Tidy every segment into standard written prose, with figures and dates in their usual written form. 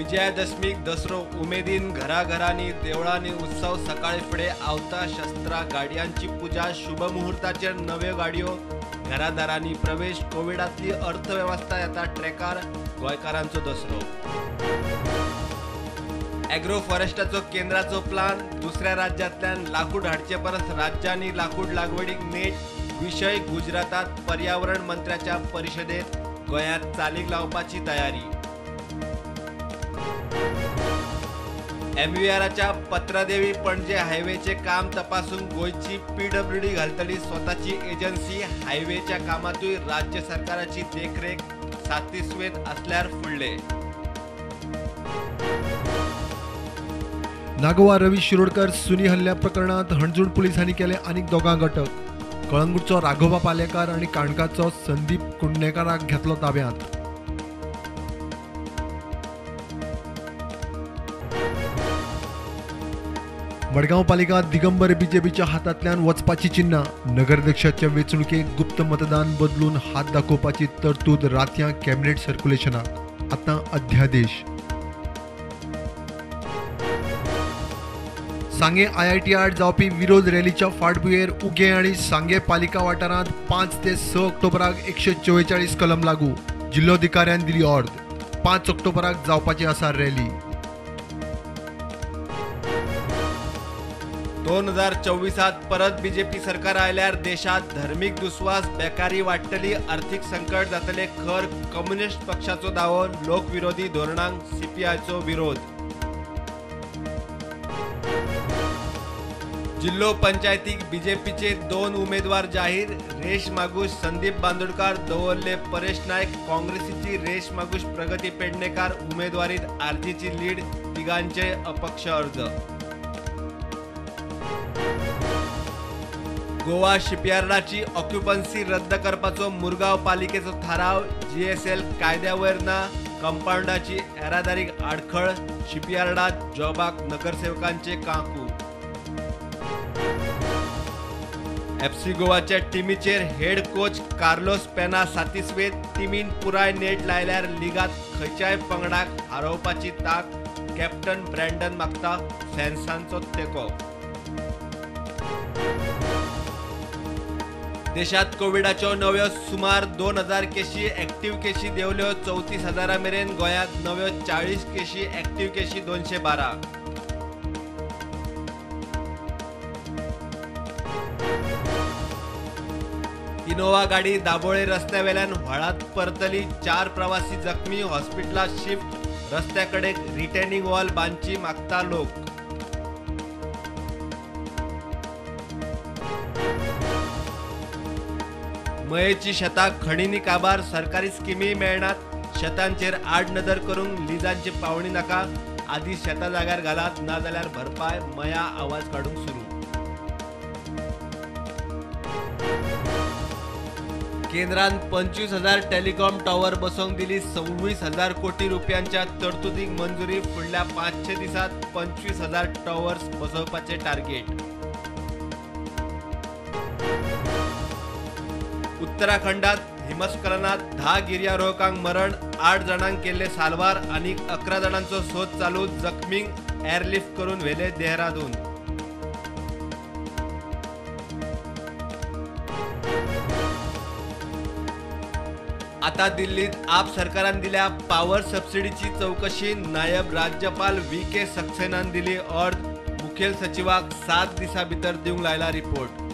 विजयादशमीक दसरो उमेदीन घराघरांनी देवळांनी उत्सव सकाळी फुडें आवता शस्त्रां गाडयांची पूजा शुभ मुहूर्ताचेर नव्यो गाडयो घरादारांनी प्रवेश कोविडांतली अर्थव्यवस्था येता ट्रॅकार गोंयकारांचो दसरो एग्रो फॉरेस्टाचो केंद्राचो प्लान दुसऱ्या राज्यांतल्यान लाकूड हाडचे परस राज्यांनी लाकूड लागवडीक नेट विशय गुजरातात पर्यावरण मंत्र्याच्या परिशदेत गोंयांत चालीक लावपाची तयारी MVRच्या पत्रादेवी पणजे हायवेचे काम तपासून गोयची PWD घालतली स्वताची एजन्सी हायवेच्या कामातूय राज्य सरकाराची देखरेख सातिस्वेत असल्यार फुडले नागोवा रवी शिरोडकर सुनी हल्ल्या प्रकरणात हणजूण पोलिसांनी केले आनीक दोगांक अटक कळंगूटचो राघोबा पालेकार आणि काणकाचो संदीप कुंडणेकाराक घेतलो ताब्यांत मडगांव पालिका दिगंबर बीजेपीच्या हातांतल्यान वचपाची चिन्ह नगराध्यक्षाच्या वेंचणुकेक गुप्त मतदान बदलून हात दाखोवपाची तरतूद रातयां कॅबिनेट सर्क्युलेशनाक आतां अध्यादेश सांगे IIT आड जावपी विरोध रॅलीच्या फाटभुंयेर उगे आनी सांगे पालिका वाठारांत 5 ते 6 ऑक्टोबराक 144 कलम लागू जिल्लोधिकाऱ्यान दिली ऑर्द 5 ऑक्टोबराक जावपाची आसा रॅली 2024 परत बीजेपी सरकार आयल्यार देशात धर्मीक दुस्वास बेकारी वाडटली आर्थीक संकट जातले खर कम्युनिस्ट पक्षाचो दावो लोकविरोधी धोरणांक CPIचो विरोध जिल्लो पंचायतीक बीजेपीचे 2 उमेदवार जाहीर रेश मागुश संदीप बांदोडकार दवरले परेश नायक काँग्रेसीची रेश मागुश प्रगती पेडणेकार उमेदवारीत आरजीची लीड तिगांचे अपक्ष अर्ज गोवा शिपयार्डाची ऑक्युपन्सी रद्द करपाचो मुरगांव पालिकेचो थाराव GSL कायद्या वयर ना कंपाऊंडाची येरादारीक आडखळ शिपयार्डात जॉबाक नगरसेवकांचे कांकू FC गोवाच्या टीमीचेर हेड कोच कार्लोस पेना सातिस्वेत टीमीन पुराय नेट लायल्यार लिगात खंयच्याय पंगडाक हारोवपाची ताक कॅप्टन ब्रँडन मागता फॅन्सांचो तेको देशात कोविडाच्यो नव्यो सुमार 2000 केशी एक्टिव्ह केशी देंवल्यो 34,000 मेरेन गोंयांत नव्यो 40 केशी एक्टिव्ह केशी 212 इनोवा गाडी दाबोळे रस्त्यावेल्यान व्हाळात परतली 4 प्रवासी जखमी हॉस्पिटलात शिफ्ट रस्त्याकडे रिटेनिंग वॉल बांदची मागता लोक मयेची शेतां खणींनी काबार सरकारी स्किमी मेळनात शेतांचेर आड नदर करूंक लिजांची पावणी नाका आदी शेतां जाग्यार घालात ना जाल्यार भरपाय मया आवाज काडूंक सुरू केंद्रान 25,000 टेलिकॉम टॉवर बसोवंक दिली 26,000 कोटी रुपयांच्या तरतुदीक मंजुरी फुडल्या 500 दिसात 25,000 टॉवर्स बसोवपाचे टार्गेट उत्तराखंडात हिमस्खलनात 10 गिर्यारोहकांक मरण 8 जाणांक केले साल्वार आणि 11 जाणांचो सोद चालू जखमींक एअरलिफ्ट करून व्हेले देहरादून आता दिल्लीत आप सरकारान दिल्या पॉवर सबसिडीची चौकशी नायब राज्यपाल VK सक्सेनान दिली ऑर्द मुखेल सचिवाक 7 दिसां भितर दिवंक लायला रिपोर्ट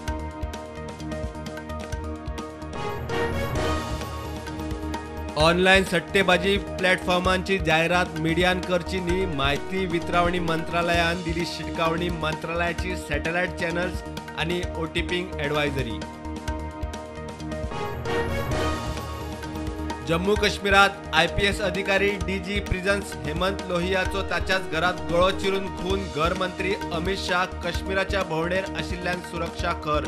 ऑनलाईन सट्टेबाजी प्लॅटफॉर्मांची जाहिरात मिडियान करची न्ही माहिती वितरावणी मंत्रालयान दिली शिटकावणी मंत्रालयाची सॅटेलाइट चॅनल्स आणि OTPing एडवायझरी जम्मू काश्मीरात IPS अधिकारी DG प्रिझन्स हेमंत लोहियाचो ताच्याच घरात गळो चिरून खून गृहमंत्री अमित शाह काश्मीराच्या भोंवडेर आशिल्ल्यान सुरक्षा खर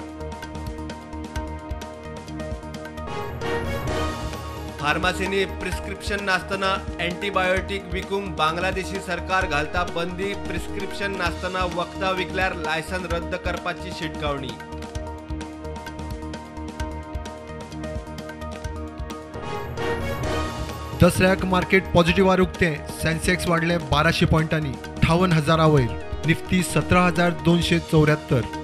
फार्मासीनी प्रिस्क्रिप्शन नासतना अँटीबायोटीक विकूंक बांगलादेशी सरकार घालता बंदी प्रिस्क्रिप्शन नासतना वखदां विकल्यार लायसन रद्द करपाची शिटकावणी दसऱ्याक मार्केट पॉझिटिव्हार उक्तें. सेन्सेक्स वाडले 1200 पॉयंटांनी 58,000 वयर. निफ्टी 17,274.